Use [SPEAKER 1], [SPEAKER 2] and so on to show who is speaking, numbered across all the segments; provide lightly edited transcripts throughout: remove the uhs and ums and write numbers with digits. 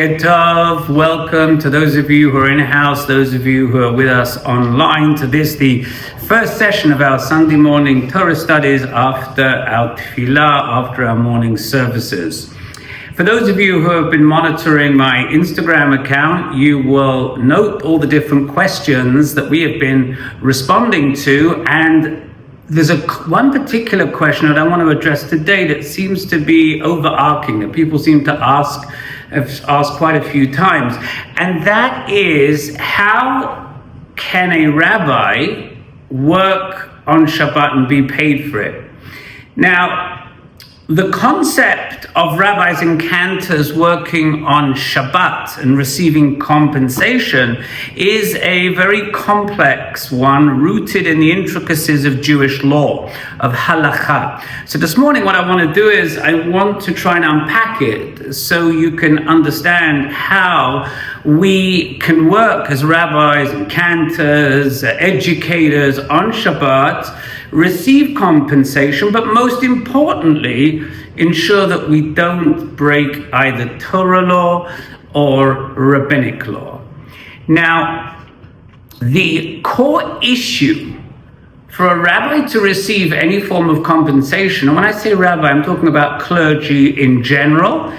[SPEAKER 1] Welcome to those of you who are in house, those of you who are with us online to the first session of our Sunday morning Torah studies after our tefillah, after our morning services. For those of you who have been monitoring my Instagram account, you will note all the different questions that we have been responding to, and there's one particular question that I want to address today that seems to be overarching, that people seem to have asked quite a few times, and that is, how can a rabbi work on Shabbat and be paid for it? Now, the concept of rabbis and cantors working on Shabbat and receiving compensation is a very complex one, rooted in the intricacies of Jewish law, of Halacha. So this morning what I want to do is I want to try and unpack it so you can understand how we can work as rabbis and cantors, educators on Shabbat, receive compensation, but most importantly, ensure that we don't break either Torah law or rabbinic law. Now, the core issue for a rabbi to receive any form of compensation, and when I say rabbi, I'm talking about clergy in general,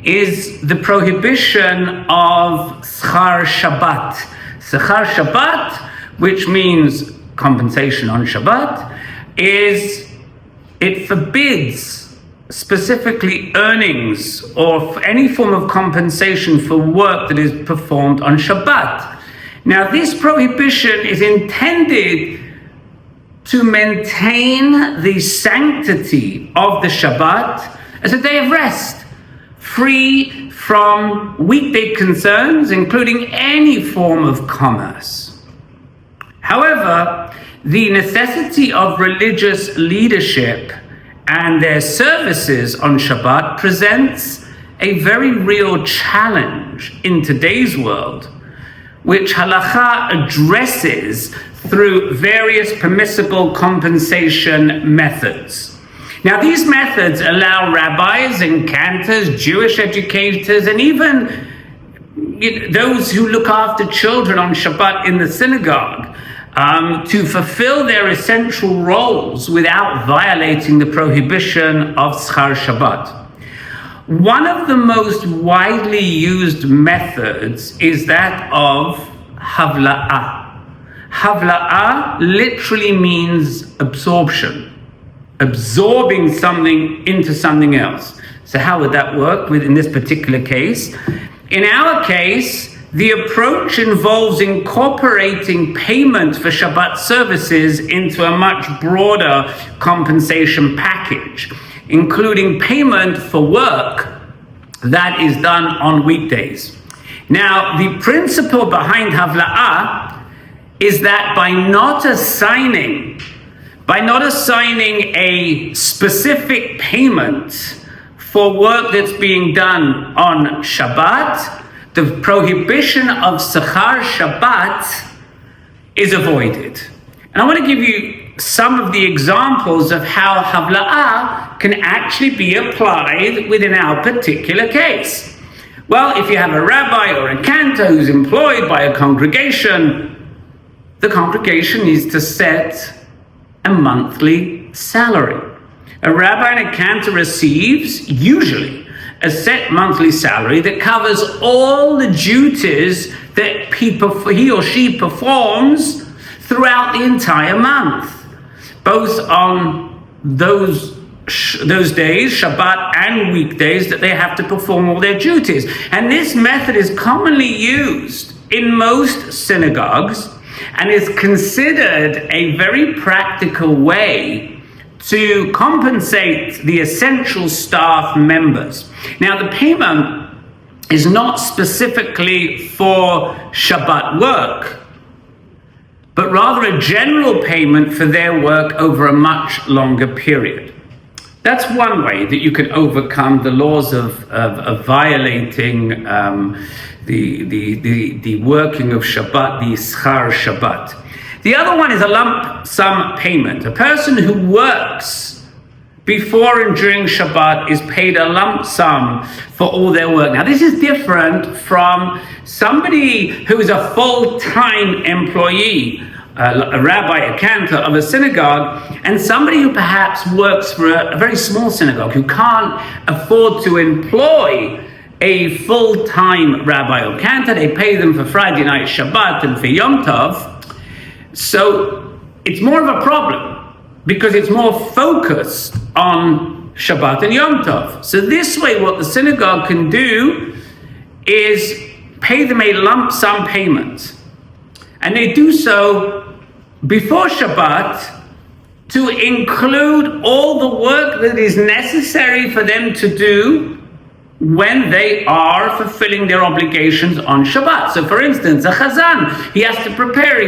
[SPEAKER 1] is the prohibition of Sechar Shabbat. Sechar Shabbat, which means compensation on Shabbat, it forbids specifically earnings or any form of compensation for work that is performed on Shabbat. Now, this prohibition is intended to maintain the sanctity of the Shabbat as a day of rest, free from weekday concerns, including any form of commerce. However, the necessity of religious leadership and their services on Shabbat presents a very real challenge in today's world, which Halacha addresses through various permissible compensation methods. Now, these methods allow rabbis and cantors, Jewish educators, and even those who look after children on Shabbat in the synagogue to fulfill their essential roles without violating the prohibition of Sechar Shabbat. One of the most widely used methods is that of Havla'ah. Havla'ah literally means absorption, absorbing something into something else. So how would that work in this particular case? In our case, the approach involves incorporating payment for Shabbat services into a much broader compensation package, including payment for work that is done on weekdays. Now, the principle behind Havla'ah is that by not assigning a specific payment for work that's being done on Shabbat, the prohibition of Sechar Shabbat is avoided. And I want to give you some of the examples of how Havla'ah can actually be applied within our particular case. Well, if you have a rabbi or a cantor who's employed by a congregation, the congregation needs to set a monthly salary. A rabbi and a cantor receives, usually, a set monthly salary that covers all the duties that he or she performs throughout the entire month, both on those days, Shabbat and weekdays, that they have to perform all their duties. And this method is commonly used in most synagogues and is considered a very practical way to compensate the essential staff members. Now, the payment is not specifically for Shabbat work, but rather a general payment for their work over a much longer period. That's one way that you can overcome the laws of violating the working of Shabbat, the Sechar Shabbat. The other one is a lump sum payment. A person who works before and during Shabbat is paid a lump sum for all their work. Now, this is different from somebody who is a full-time employee, a rabbi, a cantor of a synagogue, and somebody who perhaps works for a very small synagogue, who can't afford to employ a full-time rabbi or cantor. They pay them for Friday night Shabbat and for Yom Tov. So it's more of a problem, because it's more focused on Shabbat and Yom Tov. So this way, what the synagogue can do is pay them a lump sum payment. And they do so before Shabbat to include all the work that is necessary for them to do when they are fulfilling their obligations on Shabbat. So for instance, a chazan, he has to prepare,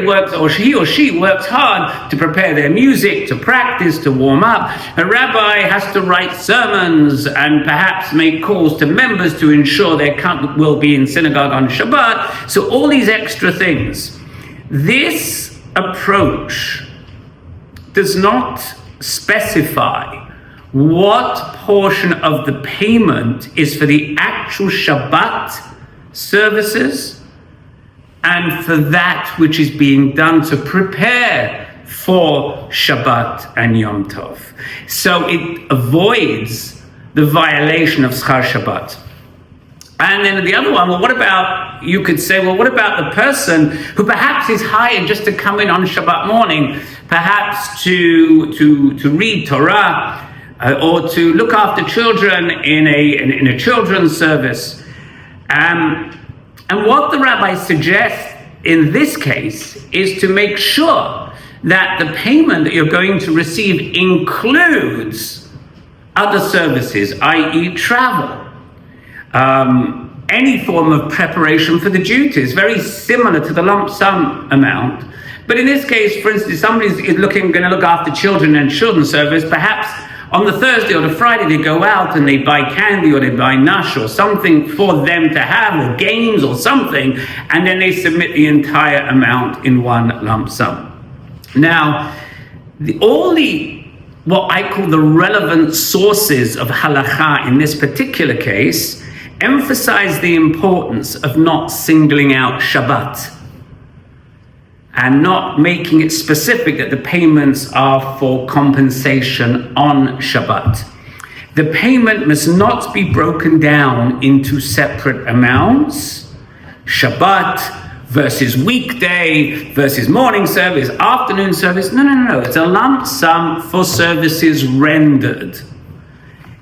[SPEAKER 1] he or she works hard to prepare their music, to practice, to warm up. A rabbi has to write sermons and perhaps make calls to members to ensure their count will be in synagogue on Shabbat. So all these extra things. This approach does not specify what portion of the payment is for the actual Shabbat services and for that which is being done to prepare for Shabbat and Yom Tov. So it avoids the violation of Sechar Shabbat. And then the other one, well, what about, you could say, well, what about the person who perhaps is hired just to come in on Shabbat morning, perhaps to read Torah, or to look after children in a children's service. And what the rabbi suggests in this case is to make sure that the payment that you're going to receive includes other services, i.e. travel, any form of preparation for the duties, very similar to the lump sum amount. But in this case, for instance, somebody's going to look after children and children's service, perhaps on the Thursday or the Friday, they go out and they buy candy or they buy nash or something for them to have, or games or something, and then they submit the entire amount in one lump sum. Now, what I call the relevant sources of Halacha in this particular case emphasize the importance of not singling out Shabbat and not making it specific that the payments are for compensation on Shabbat. The payment must not be broken down into separate amounts. Shabbat versus weekday versus morning service, afternoon service. No. It's a lump sum for services rendered.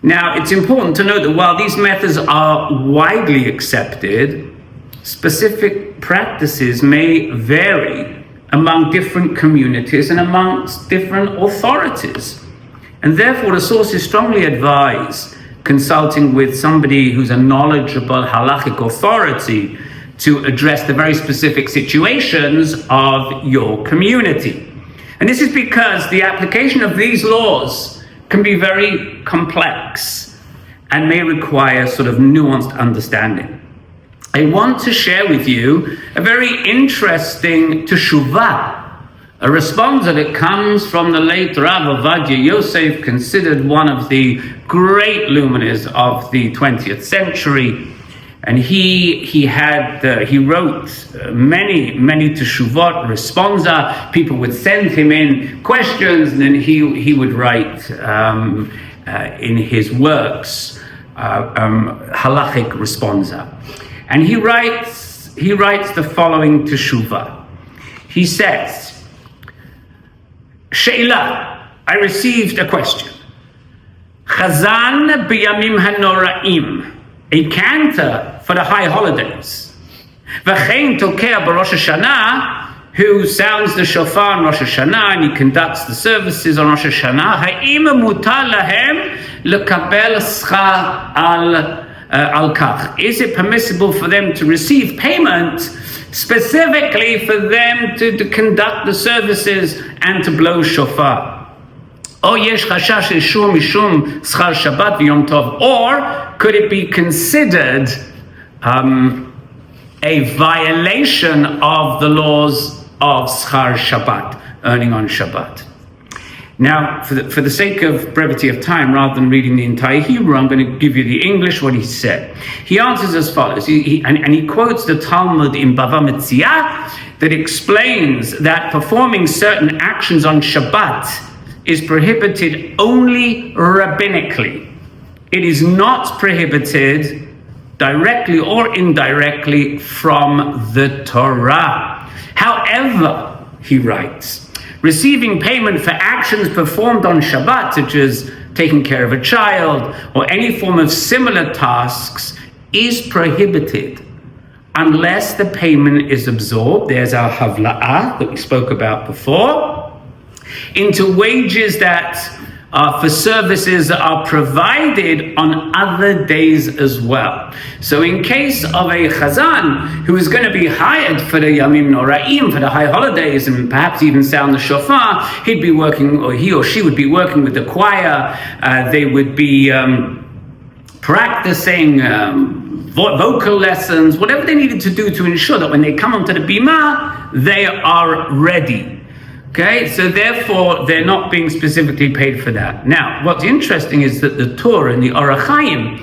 [SPEAKER 1] Now, it's important to note that while these methods are widely accepted, specific practices may vary among different communities and amongst different authorities. And therefore, the sources strongly advise consulting with somebody who's a knowledgeable halachic authority to address the very specific situations of your community. And this is because the application of these laws can be very complex and may require sort of nuanced understanding. I want to share with you a very interesting teshuvah, a responsa that comes from the late Rav Ovadia Yosef, considered one of the great luminaries of the 20th century. And he wrote many teshuvot, responsa. People would send him in questions, and then he would write in his works halachic responsa. And he writes the following teshuvah. He says, She'ila, I received a question. Chazan b'yamim hanoraim, a cantor for the high holidays. V'chein tokea b'Rosh Hashanah, who sounds the shofar on Rosh Hashanah and he conducts the services on Rosh Hashanah. Ha'im mutar lahem lekabel schar al kach. Is it permissible for them to receive payment specifically for them to conduct the services and to blow shofar? Or yesh chashash ishur mishum Sechar Shabbat v'Yom Tov. Or could it be considered a violation of the laws of Sechar Shabbat, earning on Shabbat? Now, for the sake of brevity of time, rather than reading the entire Hebrew, I'm going to give you the English, what he said. He answers as follows, and he quotes the Talmud in Bava Metzia that explains that performing certain actions on Shabbat is prohibited only rabbinically. It is not prohibited directly or indirectly from the Torah. However, he writes, receiving payment for actions performed on Shabbat, such as taking care of a child or any form of similar tasks, is prohibited unless the payment is absorbed. There's our Havla'ah that we spoke about before, into wages that for services that are provided on other days as well. So in case of a chazan who is going to be hired for the Yamim Noraim, for the high holidays, and perhaps even sound the shofar, he'd be working, or he or she would be working with the choir. They would be practicing vocal lessons, whatever they needed to do to ensure that when they come onto the bima, they are ready. Okay, so therefore they're not being specifically paid for that. Now, what's interesting is that the Torah in the Orach Chaim,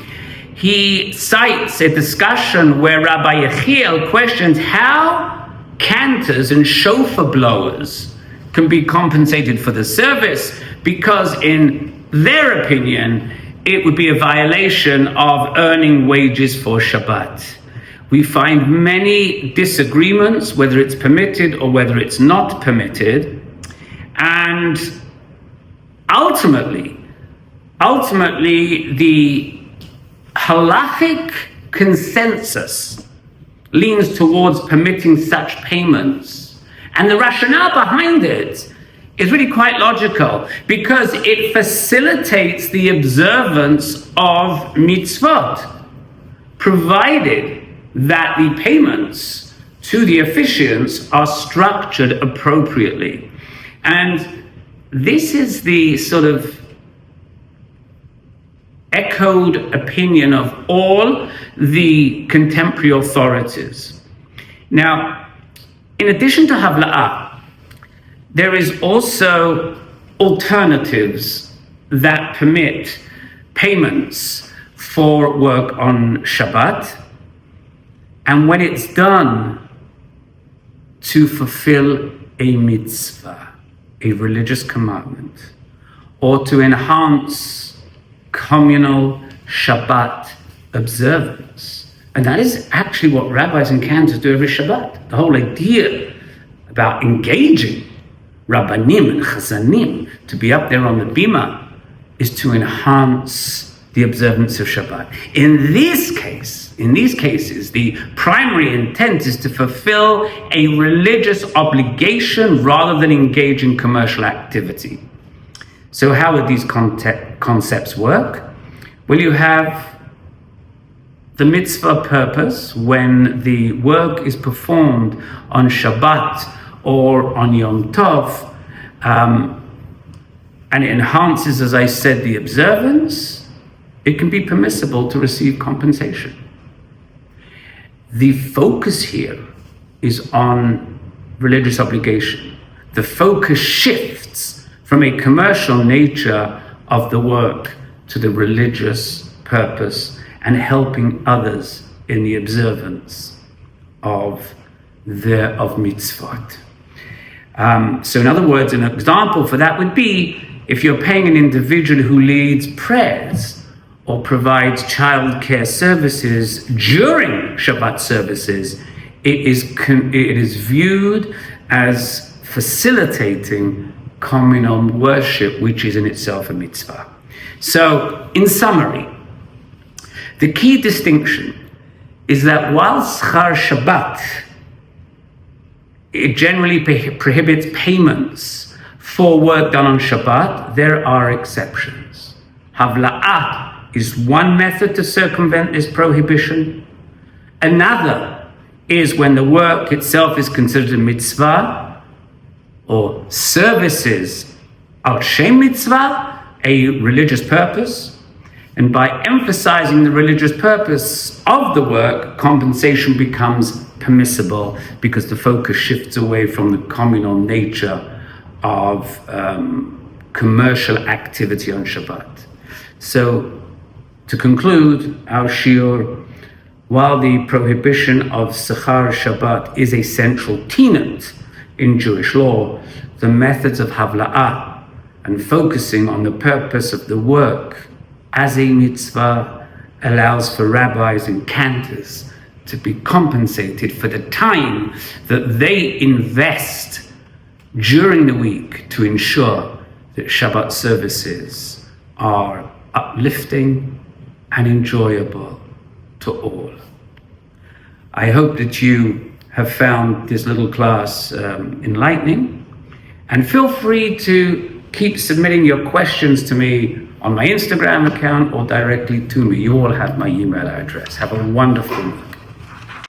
[SPEAKER 1] he cites a discussion where Rabbi Yechiel questions how cantors and shofar blowers can be compensated for the service, because in their opinion, it would be a violation of earning wages for Shabbat. We find many disagreements whether it's permitted or whether it's not permitted. And ultimately, the Halachic consensus leans towards permitting such payments. And the rationale behind it is really quite logical, because it facilitates the observance of mitzvot, provided that the payments to the officiants are structured appropriately. And this is the sort of echoed opinion of all the contemporary authorities. Now, in addition to Havla'ah, there is also alternatives that permit payments for work on Shabbat, and when it's done to fulfill a mitzvah, a religious commandment, or to enhance communal Shabbat observance. And that is actually what rabbis and cantors do every Shabbat. The whole idea about engaging rabbanim and chazanim to be up there on the bima is to enhance the observance of Shabbat. In these cases, the primary intent is to fulfill a religious obligation rather than engage in commercial activity. So how would these concepts work? Well, you have the mitzvah purpose when the work is performed on Shabbat or on Yom Tov, and it enhances, as I said, the observance. It can be permissible to receive compensation. The focus here is on religious obligation. The focus shifts from a commercial nature of the work to the religious purpose and helping others in the observance of mitzvot. So in other words, an example for that would be if you're paying an individual who leads prayers or provides childcare services during Shabbat services, it is viewed as facilitating communal worship, which is in itself a mitzvah. So, in summary, the key distinction is that while Sechar Shabbat, it generally prohibits payments for work done on Shabbat, there are exceptions. Havla'ah is one method to circumvent this prohibition. Another is when the work itself is considered a mitzvah, or services al shem mitzvah, a religious purpose. And by emphasizing the religious purpose of the work, compensation becomes permissible because the focus shifts away from the communal nature of commercial activity on Shabbat. So, to conclude our shiur, while the prohibition of Sechar Shabbat is a central tenet in Jewish law, the methods of Havla'ah and focusing on the purpose of the work as a mitzvah allows for rabbis and cantors to be compensated for the time that they invest during the week to ensure that Shabbat services are uplifting and enjoyable to all. I hope that you have found this little class enlightening, and feel free to keep submitting your questions to me on my Instagram account or directly to me. You all have my email address. Have a wonderful week.